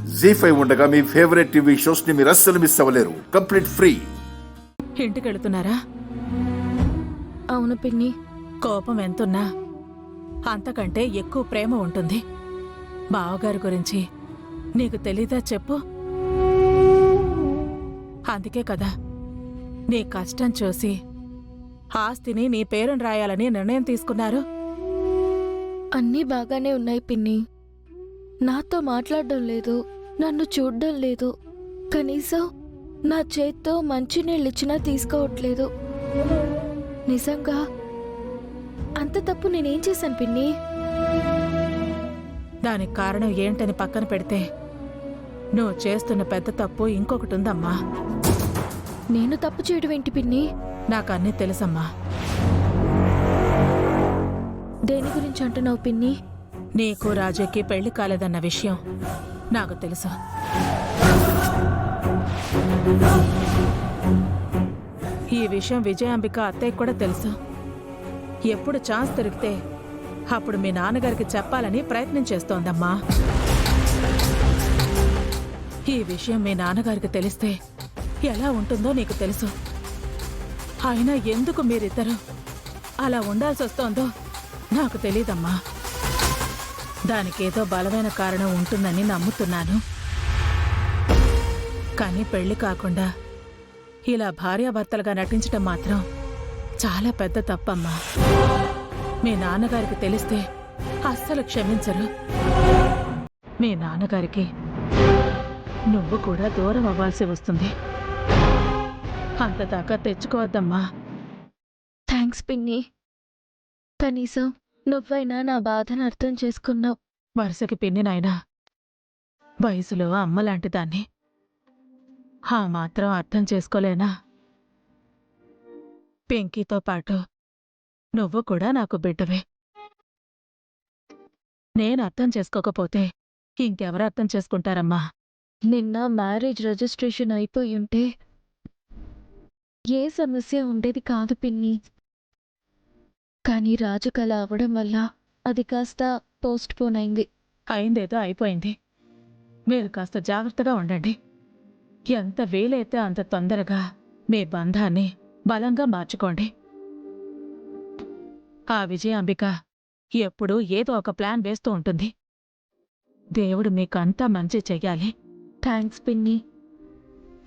జీ5 ఉండగా మీ favourite TV shows ని మీరు అస్సలు మిస్ అవ్వలేరు. Complete free. ఇంటికి వెళుతున్నారా? అవును పిన్ని. కోపం ఎంతున్నా అంతకంటే ఎక్కువ ప్రేమ ఉంటుంది. బావగారి గురించి నీకు తెలీదా చెప్పు? అందుకే కదా నీ కష్టం చూసి ఆస్తిని నీ పేరును రాయాలని నిర్ణయం తీసుకున్నారు. అన్నీ బాగానే ఉన్నాయి పిన్ని. నాతో మాట్లాడడం లేదు, నన్ను చూడ్డం లేదు, కనీసం నా చేత్తో మంచినీళ్ళిచ్చినా తీసుకోవట్లేదు. నిజంగా అంత తప్పు నేనేం చేశాను పిన్ని? దానికి కారణం ఏంటని పక్కన పెడితే నువ్వు చేస్తున్న పెద్ద తప్పు ఇంకొకటి ఉందమ్మా. నేను తప్పు చేయడం ఏంటి పిన్ని? నాకన్నీ తెలుసమ్మా. దేని గురించి అంటున్నావు పిన్ని? నీకు రాజుకి పెళ్లి కాలేదన్న విషయం నాకు తెలుసు. ఈ విషయం విజయాంబిక అత్తయ్య కూడా తెలుసు. ఎప్పుడు ఛాన్స్ దొరికితే అప్పుడు మీ నాన్నగారికి చెప్పాలని ప్రయత్నం చేస్తోందమ్మా. ఈ విషయం మీ నాన్నగారికి తెలిస్తే ఎలా ఉంటుందో నీకు తెలుసు. అయినా ఎందుకు మీరిద్దరూ అలా ఉండాల్సి వస్తోందో నాకు తెలీదమ్మా. దానికేదో బలమైన కారణం ఉంటుందని నమ్ముతున్నాను. కానీ పెళ్లి కాకుండా ఇలా భార్యాభర్తలుగా నటించటం మాత్రం చాలా పెద్ద తప్పమ్మా. మీ నాన్నగారికి తెలిస్తే అస్సలు క్షమించరు. మీ నాన్నగారికి నువ్వు కూడా దూరం అవ్వాల్సి వస్తుంది. అంతదాకా తెచ్చుకోవద్దమ్మా. థ్యాంక్స్ పిన్ని. కనీసం నువ్వైనా నా బాధను అర్థం చేసుకున్నావు. వరుసకి పిన్ని నాయనా, వయసులో అమ్మలాంటి దాన్ని ఆ మాత్రం అర్థం చేసుకోలేనా? పింకీతో పాటు నువ్వు కూడా నాకు బిడ్డవే. నేను అర్థం చేసుకోకపోతే ఇంకెవరు అర్థం చేసుకుంటారమ్మా? నిన్న మ్యారేజ్ రిజిస్ట్రేషన్ అయిపోయి ఉంటే ఏ సమస్య ఉండేది కాదు పిన్ని. కానీ రాజు కళ అవడం వల్ల అది కాస్త పోస్ట్ పోన్ అయింది. అయిందేదో అయిపోయింది. మీరు కాస్త జాగ్రత్తగా ఉండండి. ఎంత వీలైతే అంత తొందరగా మీ బంధాన్ని బలంగా మార్చుకోండి. ఆ విజయాంబిక ఎప్పుడూ ఏదో ఒక ప్లాన్ వేస్తూ ఉంటుంది. దేవుడు మీకంతా మంచి చెయ్యాలి. థ్యాంక్స్ పిన్ని.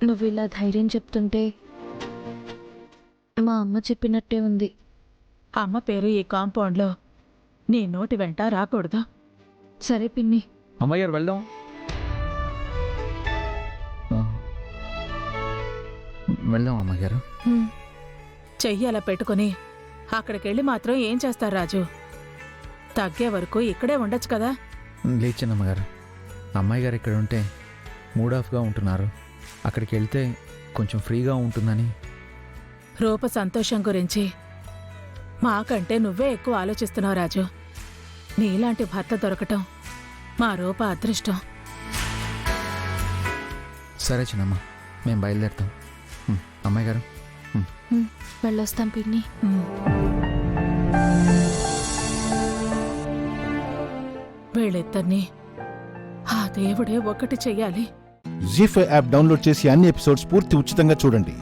నువ్వు ఇలా ధైర్యం చెప్తుంటే మా అమ్మ చెప్పినట్టే ఉంది. అమ్మ పేరు ఈ కాంపౌండ్లో నీ నోటి వెంట రాకూడదు. సరే పిన్ని. అమ్మగారు వెళ్దాం. వెళ్దాం అమ్మగారు. చెయ్యి అలా పెట్టుకుని అక్కడికెళ్ళి మాత్రం ఏం చేస్తారు రాజు? తగ్గే వరకు ఇక్కడే ఉండొచ్చు కదా. లేచాను అమ్మగారు. అమ్మాయి గారు ఇక్కడ ఉంటే మూడ్ ఆఫ్గా ఉంటున్నారు. అక్కడికి వెళ్తే కొంచెం ఫ్రీగా ఉంటుందని. రూప సంతోషం గురించి మాకంటే నువ్వే ఎక్కువ ఆలోచిస్తున్నావు రాజు. నీలాంటి భర్త దొరకటం మా రూప అదృష్టం. సరే చిన్నమ్మ, మేము బయలుదేరుతాం. అమ్మాయి గారు వెళ్ళొస్తాం పిన్ని. వీళ్ళిద్దరినీ ఆ దేవుడే ఒకటి చెయ్యాలి. జీ5 యాప్ డౌన్లోడ్ చేసి అన్ని ఎపిసోడ్స్ పూర్తి ఉచితంగా చూడండి.